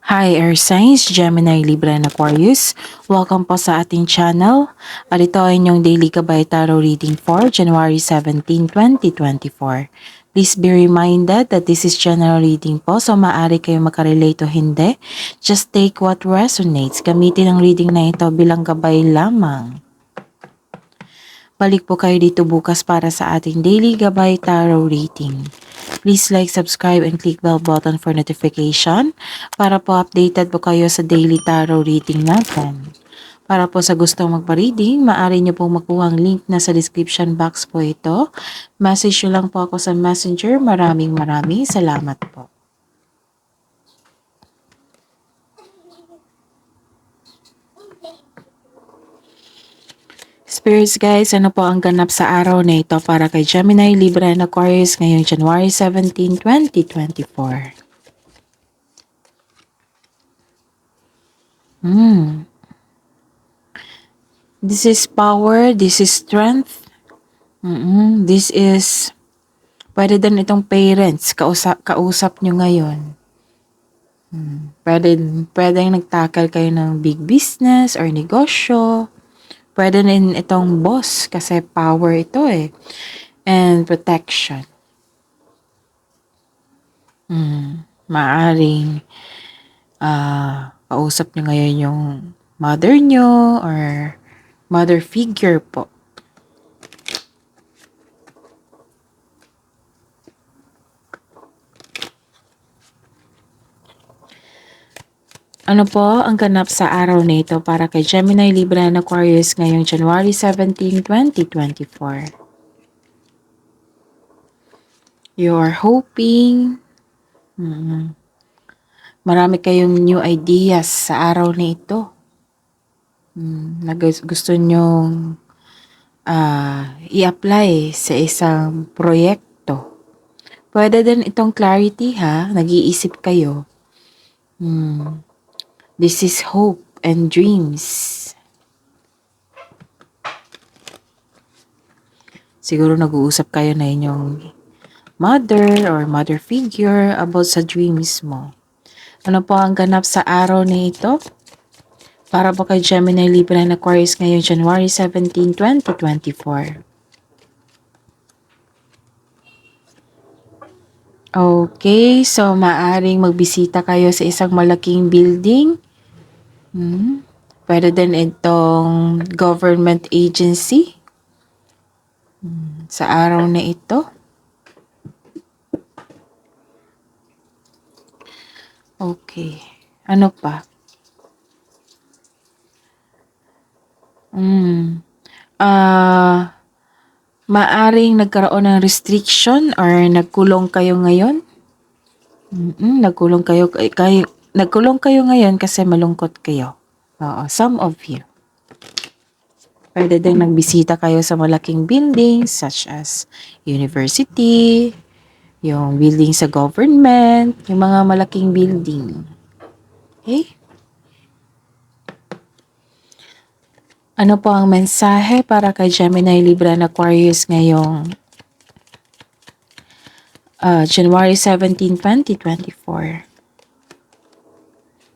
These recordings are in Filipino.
Hi Air Signs, Gemini, Libra, and Aquarius. Welcome po sa ating channel. At ito ay inyong daily gabay tarot reading for January 17, 2024. Please be reminded that this is general reading po, so maaari kayo makarelate o hindi. Just take what resonates. Gamitin ang reading na ito bilang gabay lamang. Balik po kayo dito bukas para sa ating daily gabay tarot reading. Please like, subscribe, and click bell button for notification para po updated po kayo sa daily tarot reading natin. Para po sa gustong magpa-reading, maaari niyo pong makuha ang link na sa description box po ito. Message nyo lang po ako sa messenger. Maraming salamat po. Spirits guys, ano po ang ganap sa araw na ito para kay Gemini, Libra, and Aquarius ngayong January 17, 2024? This is power, this is strength. This is, pwede din itong parents, kausap nyo ngayon. Pwede nagtakal kayo ng big business or negosyo. Pwede din itong boss kasi power ito eh. And protection. Maaring kausap nyo ngayon yung mother nyo or mother figure po. Ano po ang ganap sa araw na ito para kay Gemini, Libra, and Aquarius ngayong January 17, 2024? You are hoping. Marami kayong new ideas sa araw na ito. Gusto nyong i-apply sa isang proyekto. Pwede din itong clarity ha, nag-iisip kayo. This is hope and dreams. Siguro nag-uusap kayo na inyong mother or mother figure about sa dreams mo. Ano po ang ganap sa araw na ito? Para po kay Gemini, Libra, and Aquarius ngayong January 17, 2024. Okay, so maaring magbisita kayo sa isang malaking building. Pwede din itong government agency sa araw na ito. Okay, ano pa? Maaring nagkaroon ng restriction or nagkulong kayo ngayon. Nagkulong kayo ngayon kasi malungkot kayo. Oo, some of you. Pwede din nagbisita kayo sa malaking buildings such as university, yung building sa government, yung mga malaking building. Okay? Ano po ang mensahe para kay Gemini, Libra, and Aquarius ngayong January 17, 2024?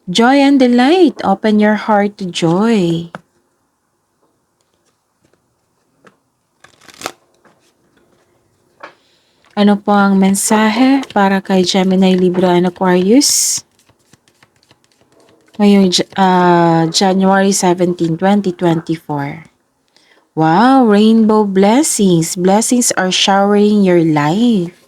Joy and delight. Open your heart to joy. Ano po ang mensahe para kay Gemini, Libra, and Aquarius ngayong January 17, 2024? Wow, rainbow blessings. Blessings are showering your life.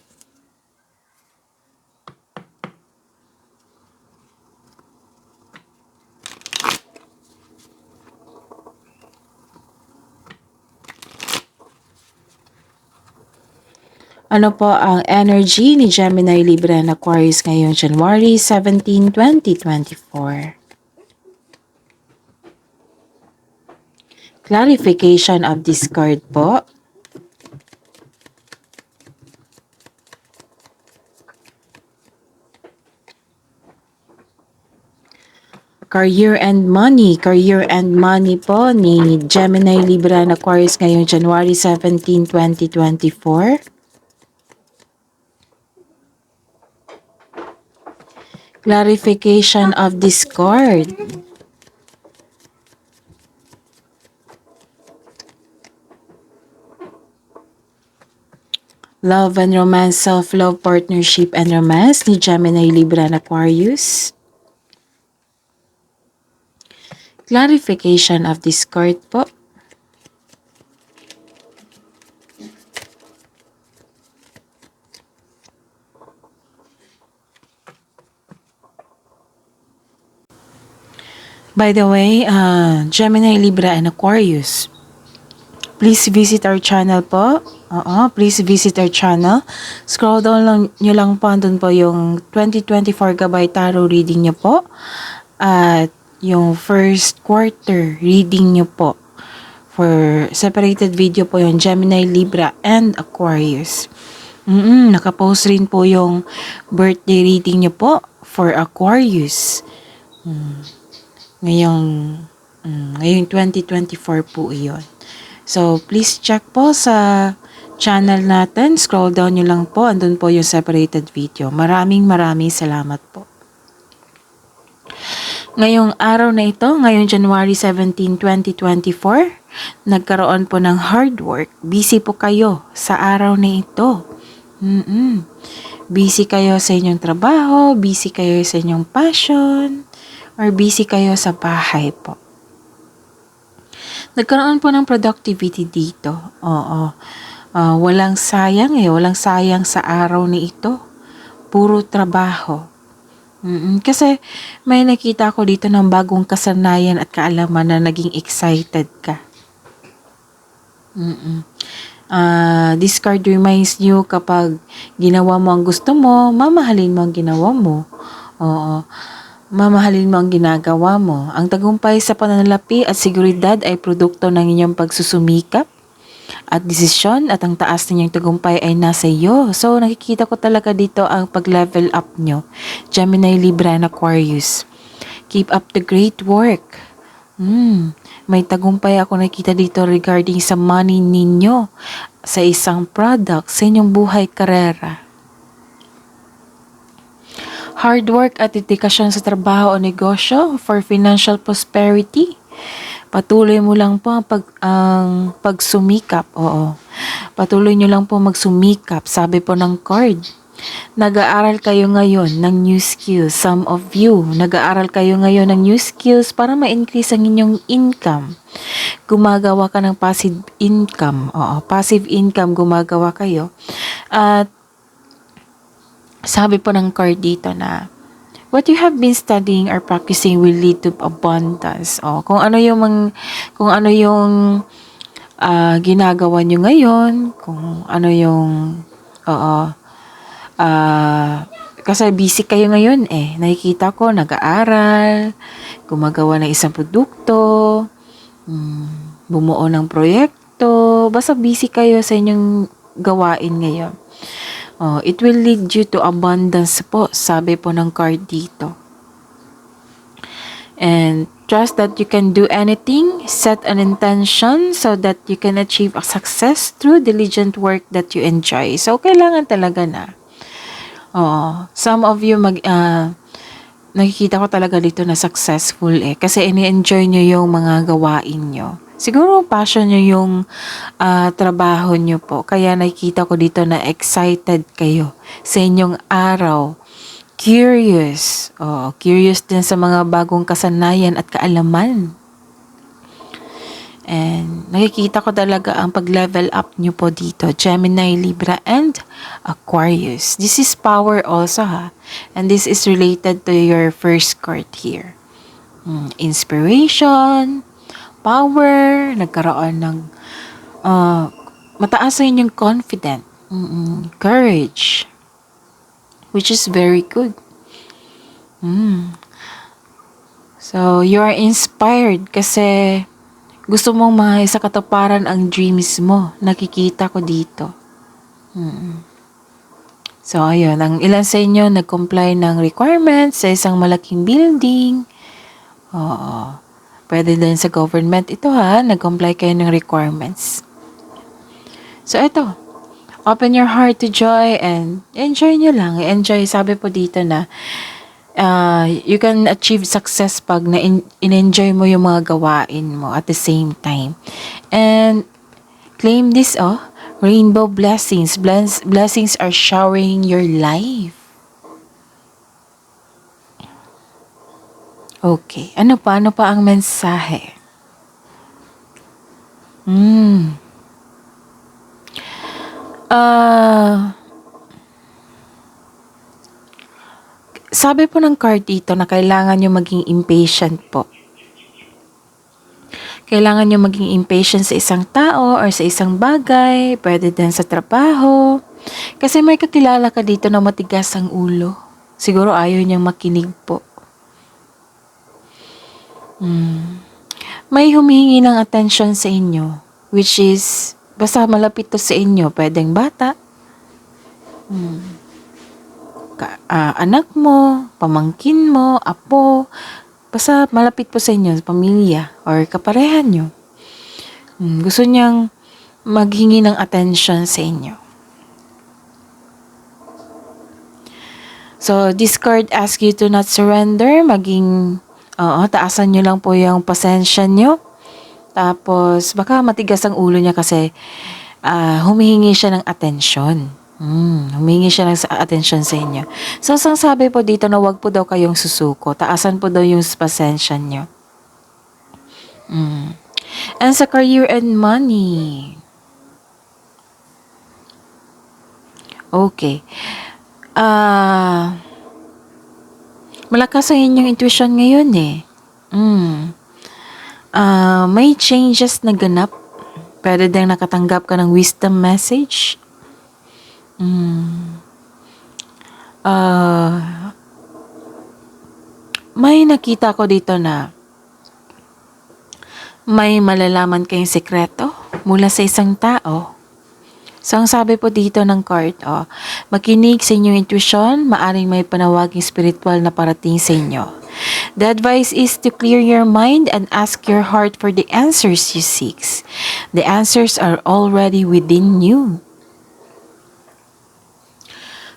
Ano po ang energy ni Gemini, Libra, and Aquarius ngayong January 17, 2024? Clarification of this card po. Career and money. Career and money po ni Gemini, Libra, and Aquarius ngayong January 17, 2024. Clarification of discord. Love and romance, self-love, partnership and romance ni Gemini, Libra, and Aquarius. Clarification of discord po. By the way, Gemini, Libra, and Aquarius, please visit our channel po. Please visit our channel. Scroll down lang nyo lang po, andun po yung 2024 Gabay Tarot reading nyo po. At yung first quarter reading nyo po. For separated video po yung Gemini, Libra, and Aquarius. Nakapost rin po yung birthday reading nyo po for Aquarius. Ngayong 2024 po iyon. So, please check po sa channel natin. Scroll down nyo lang po. Andun po yung separated video. Maraming salamat po. Ngayong araw na ito, ngayong January 17, 2024, nagkaroon po ng hard work. Busy po kayo sa araw na ito. Busy kayo sa inyong trabaho, busy kayo sa inyong passion, or busy kayo sa bahay po. Nagkaroon po ng productivity dito. Walang sayang walang sayang sa araw na ito. Puro trabaho. Kasi may nakita ko dito ng bagong kasanayan at kaalaman na naging excited ka. This card reminds you kapag ginawa mo ang gusto mo, mamahalin mo ang ginawa mo. Mamahalin mo ang ginagawa mo. Ang tagumpay sa pananalapi at seguridad ay produkto ng inyong pagsusumikap at desisyon, at ang taas ninyong tagumpay ay nasa iyo. So, nakikita ko talaga dito ang pag-level up nyo. Gemini, Libra, and Aquarius. Keep up the great work. May tagumpay ako nakita dito regarding sa money ninyo, sa isang product, sa inyong buhay, karera. Hard work at dedikasyon sa trabaho o negosyo for financial prosperity. Patuloy mo lang po ang pagsumikap. Patuloy nyo lang po magsumikap. Sabi po ng card. Nag-aaral kayo ngayon ng new skills. Some of you, nag-aaral kayo ngayon ng new skills para ma-increase ang inyong income. Gumagawa ka ng passive income. Passive income gumagawa kayo. At sabi po ng card dito na what you have been studying or practicing will lead to abundance. Kung ano yung ginagawa nyo ngayon, kung ano yung kasi busy kayo ngayon nakikita ko nag-aaral, gumagawa ng isang produkto, bumuo ng proyekto, basta busy kayo sa inyong gawain ngayon. It will lead you to abundance po, sabi po ng card dito. And trust that you can do anything, set an intention so that you can achieve a success through diligent work that you enjoy. So, kailangan talaga na. Some of you nakikita ko talaga dito na successful kasi ini-enjoy nyo yung mga gawain nyo. Siguro passion nyo yung trabaho nyo po. Kaya nakikita ko dito na excited kayo sa inyong araw. Curious. Curious din sa mga bagong kasanayan at kaalaman. And nakikita ko talaga ang pag-level up nyo po dito. Gemini, Libra, and Aquarius. This is power also And this is related to your first card here. Inspiration, power, nagkaroon ng mataas sa inyong confident, courage, which is very good. So, you are inspired kasi gusto mong sa katuparan ang dreams mo. Nakikita ko dito. So, ayun. Ang ilan sa inyo nag-comply ng requirements sa isang malaking building. Pwede din sa government ito nag-comply kayo ng requirements. So, ito. Open your heart to joy and enjoy nyo lang. Enjoy. Sabi po dito na You can achieve success pag in-enjoy mo yung mga gawain mo at the same time. And claim this, rainbow blessings. Blessings are showering your life. Okay. Ano pa? Ano pa ang mensahe? Sabi po ng card dito na kailangan nyo maging impatient po. Kailangan nyo maging impatient sa isang tao or sa isang bagay, pwede din sa trabaho. Kasi may kakilala ka dito na matigas ang ulo. Siguro ayaw niyang makinig po. May humihingi ng attention sa inyo, which is, basta malapit to sa inyo, pwedeng bata, anak mo, pamangkin mo, apo, basta malapit po sa inyo, pamilya, or kaparehan nyo. Gusto niyang maghingi ng attention sa inyo. So, this card asks you to not surrender, taasan nyo lang po yung pasensya nyo. Tapos, baka matigas ang ulo niya kasi humihingi siya ng atensyon. Humihingi siya ng atensyon sa inyo. So, ang sabi po dito na wag po daw kayong susuko. Taasan po daw yung pasensya nyo. And sa career and money. Okay. Malakas ang inyong intuition ngayon eh. May changes na ganap. Pwede din nakatanggap ka ng wisdom message. May nakita ko dito na may malalaman kayong sekreto mula sa isang tao. So, ang sabi po dito ng card, makinig sa inyong intuition, maaring may panawaging spiritual na parating sa inyo. The advice is to clear your mind and ask your heart for the answers you seek. The answers are already within you.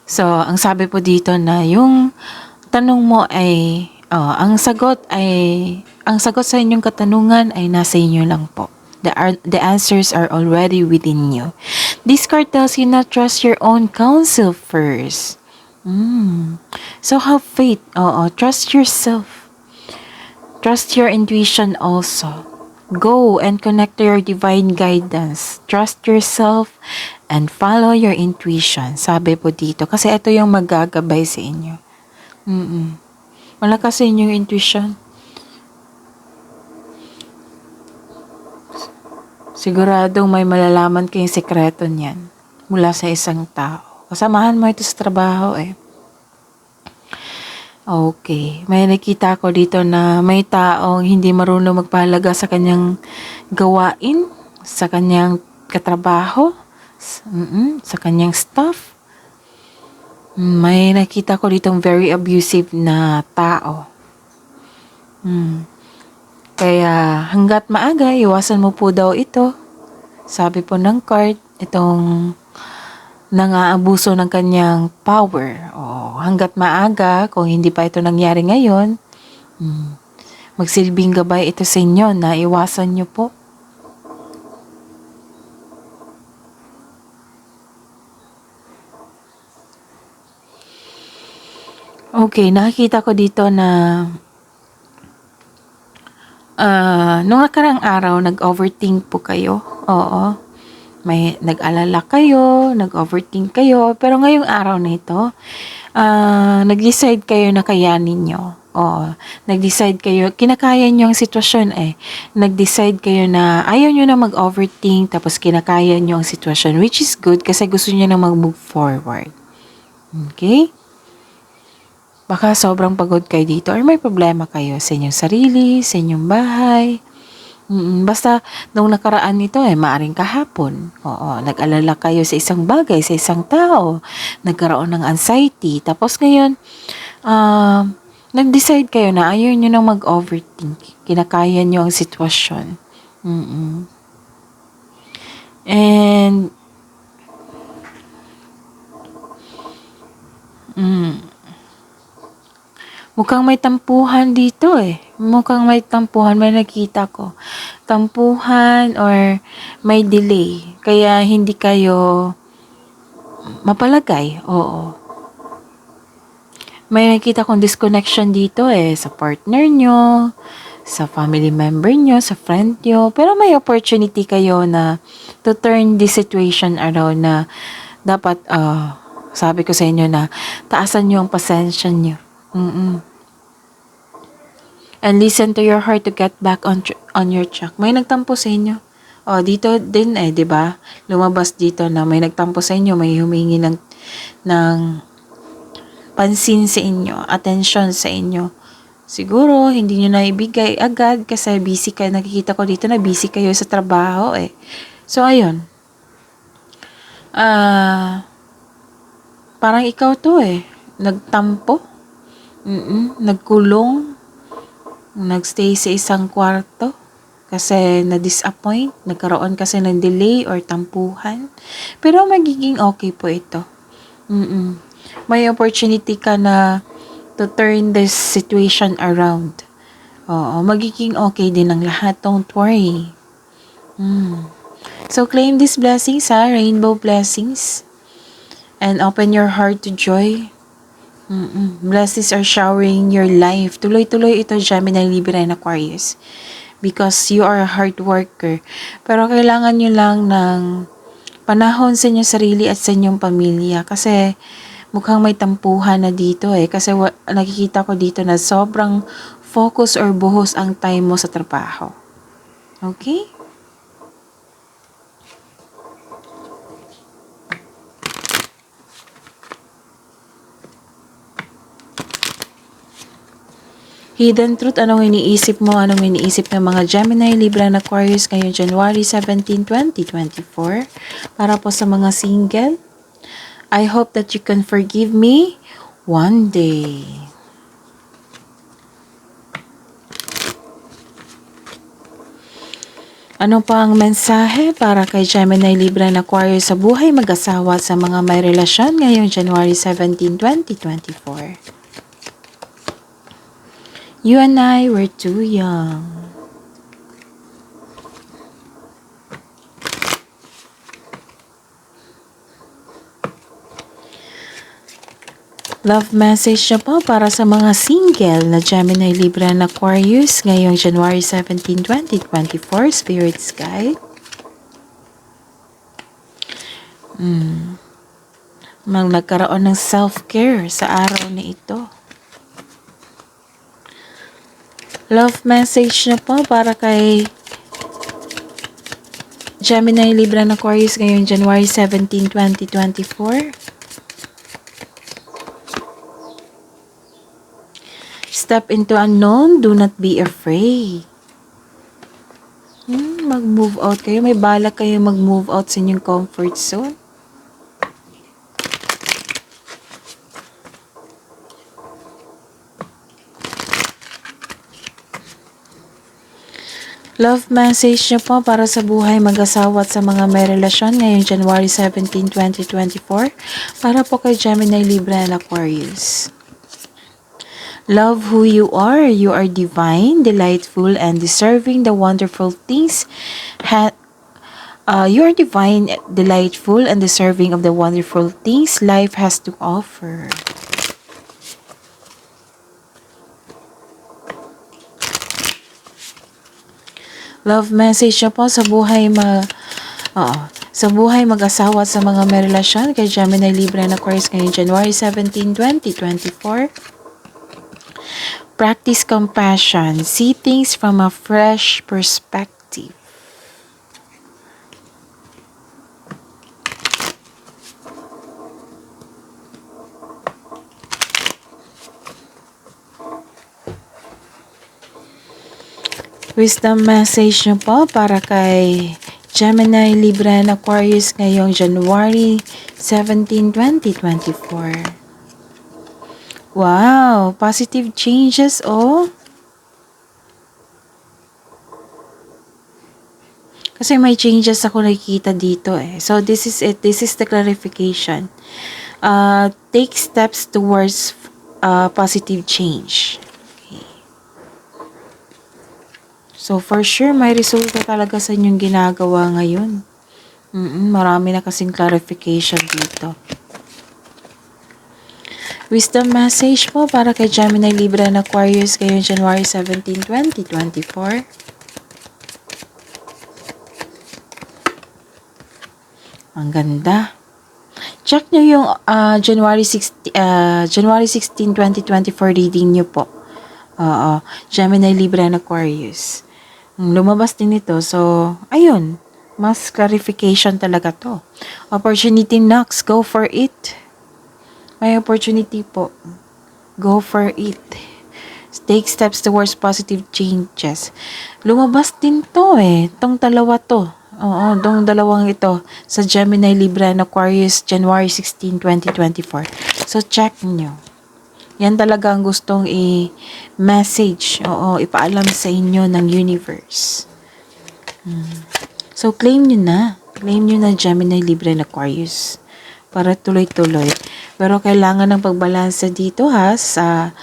So, ang sabi po dito na yung tanong mo ay, ang sagot sa inyong katanungan ay nasa inyo lang po. The answers are already within you. This card tells you not trust your own counsel first. So have faith. Trust yourself. Trust your intuition also. Go and connect to your divine guidance. Trust yourself and follow your intuition. Sabi po dito. Kasi ito yung magagabay sa inyo. Malakas sa inyong intuition. Siguradong may malalaman kayong sekreto niyan mula sa isang tao. Kasamahan mo ito sa trabaho eh. Okay. May nakita ko dito na may taong hindi marunong magpahalaga sa kanyang gawain, sa kanyang katrabaho, sa kanyang staff. May nakita ko ditong very abusive na tao. Kaya hanggat maaga, iwasan mo po daw ito. Sabi po ng card, itong nangaabuso ng kanyang power. Hanggat maaga, kung hindi pa ito nangyari ngayon, magsilbing gabay ito sa inyo na iwasan nyo po. Okay, nakikita ko dito na nung nakaraang araw, nag-overthink po kayo. Oo. May nag-alala kayo, nag-overthink kayo. Pero ngayong araw na ito, nag-decide kayo na kayanin nyo. Nag-decide kayo, kinakaya nyo ang sitwasyon eh. Nag-decide kayo na ayaw nyo na mag-overthink, tapos kinakaya nyo ang sitwasyon, which is good kasi gusto nyo na mag-move forward. Okay? Baka sobrang pagod kayo dito or may problema kayo sa inyong sarili, sa inyong bahay. Basta, nung nakaraan nito maaring kahapon. Nag-alala kayo sa isang bagay, sa isang tao. Nagkaroon ng anxiety. Tapos ngayon, nag-decide kayo na ayaw nyo nang mag-overthink. Kinakaya nyo ang sitwasyon. And, Mukhang may tampuhan dito eh. Mukhang may tampuhan, may nakita ko. Tampuhan or may delay. Kaya hindi kayo mapalagay. Oo. May nakita kong disconnection dito eh. Sa partner nyo, sa family member nyo, sa friend nyo. Pero may opportunity kayo na to turn this situation around na dapat, sabi ko sa inyo na taasan nyo ang pasensya nyo. And listen to your heart to get back on your track. May nagtampo sa inyo. Dito din eh, 'di ba? Lumabas dito na may nagtampo sa inyo, may humingi ng pansin sa inyo, attention sa inyo. Siguro hindi niyo na ibigay agad kasi busy kayo. Nakikita ko dito na busy kayo sa trabaho eh. So ayun. Parang ikaw to eh. Nagtampo. Nagkulong. Nagstay sa isang kwarto kasi na-disappoint, nagkaroon kasi ng delay or tampuhan. Pero magiging okay po ito. May opportunity ka na to turn this situation around. Magiging okay din ang lahat. Don't worry. So claim these blessings rainbow blessings. And open your heart to joy. Blessings are showering your life. Tuloy-tuloy ito, Gemini, Libra, and Aquarius. Because you are a hard worker. Pero kailangan nyo lang ng panahon sa inyong sarili at sa inyong pamilya. Kasi mukhang may tampuhan na dito eh. Kasi nakikita ko dito na sobrang focus or buhos ang time mo sa trabaho. Okay? Hidden truth, anong iniisip mo? Anong iniisip ng mga Gemini, Libra, and Aquarius ngayong January 17, 2024? Para po sa mga single, I hope that you can forgive me one day. Ano pa ang mensahe para kay Gemini, Libra, and Aquarius sa buhay mag-asawa sa mga may relasyon ngayong January 17, 2024? You and I were too young. Love message na po para sa mga single na Gemini, Libra, and Aquarius ngayong January 17, 2024, Spirit Guide. Nagkaroon ng self-care sa araw na ito. Love message na po para kay Gemini, Libra, and Aquarius ngayong January 17, 2024. Step into unknown, do not be afraid. Mag-move out kayo. May balak kayo mag-move out sa inyong comfort zone. Love message niyo po para sa buhay mag-asawa at sa mga may relasyon ngayong January 17, 2024 para po kay Gemini, Libra, and Aquarius. Love who you are. You are divine, delightful, and deserving the wonderful things. You are divine, delightful, and deserving of the wonderful things life has to offer. Love message na po sa buhay sa buhay mag-asawa at sa mga may relasyon kay Gemini, Libra, and Aquarius ngayong January 17, 2024. Practice compassion. See things from a fresh perspective. Wisdom message nyo po para kay Gemini, Libra, and Aquarius ngayong January 17, 2024. Wow! Positive changes, Kasi may changes ako nakikita dito eh. So, this is it. This is the clarification. Take steps towards positive change. So, for sure, may resulta talaga sa inyong ginagawa ngayon. Marami na kasing clarification dito. Wisdom message po para kay Gemini, Libra, and Aquarius ngayong January 17, 2024. Ang ganda. Check nyo yung January 16, 2024 reading nyo po. Gemini, Libra, and Aquarius. Lumabas din ito. So, ayun. Mas clarification talaga to. Opportunity knocks. Go for it. May opportunity po. Go for it. Take steps towards positive changes. Lumabas din to Tong dalawa to. Tong dalawang ito sa Gemini, Libra, and Aquarius, January 16, 2024. So, check nyo. Yan talaga ang gustong i-message. Ipaalam sa inyo ng universe. So, claim nyo na. Claim nyo na Gemini, Libra, and Aquarius. Para tuloy-tuloy. Pero kailangan ng pagbalansa dito sa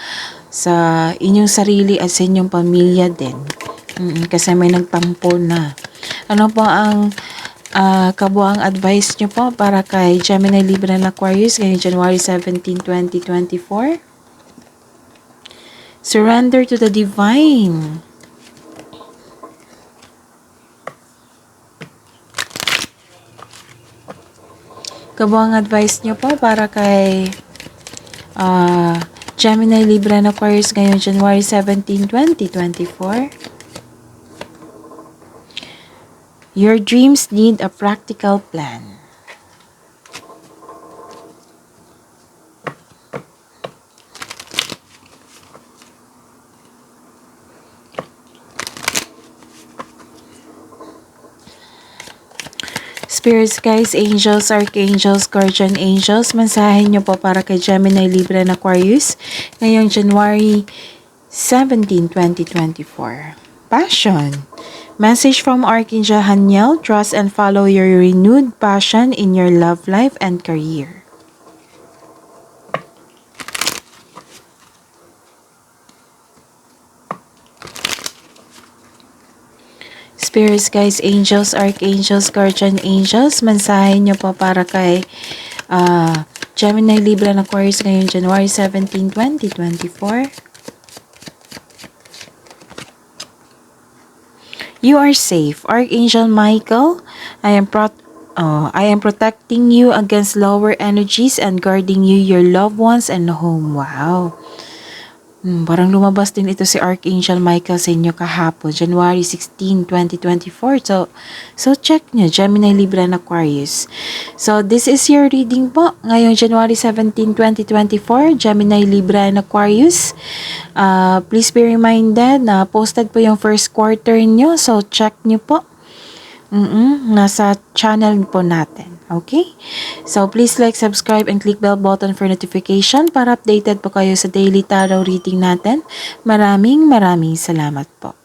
inyong sarili at sa inyong pamilya din. Kasi may nagtampo na. Ano po ang kabuang advice nyo po para kay Gemini, Libra, and Aquarius ngayong January 17, 2024? Surrender to the divine. Kabuang advice nyo po para kay Gemini, Libra, and Aquarius ngayong January 17, 2024. Your dreams need a practical plan. Spirits, guys, angels, archangels, guardian angels, mensahe nyo po para kay Gemini, Libra, and Aquarius ngayong January 17, 2024. Passion. Message from Archangel Haniel, trust and follow your renewed passion in your love life and career. Spirits, guys, angels, archangels, guardian angels, mensahe nyo po para kay Gemini, Libra, and Aquarius ngayong January 17, 2024. You are safe. Archangel Michael, I am protecting you against lower energies and guarding you, your loved ones, and home. Wow. Parang lumabas din ito si Archangel Michael sa inyo kahapon, January 16, 2024. So check nyo, Gemini, Libra, and Aquarius. So, this is your reading po ngayong January 17, 2024, Gemini, Libra, and Aquarius. Please be reminded na posted po yung first quarter nyo. So, check nyo po. Nasa channel po natin. Okay? So, please like, subscribe, and click bell button for notification para updated po kayo sa daily tarot reading natin. Maraming salamat po.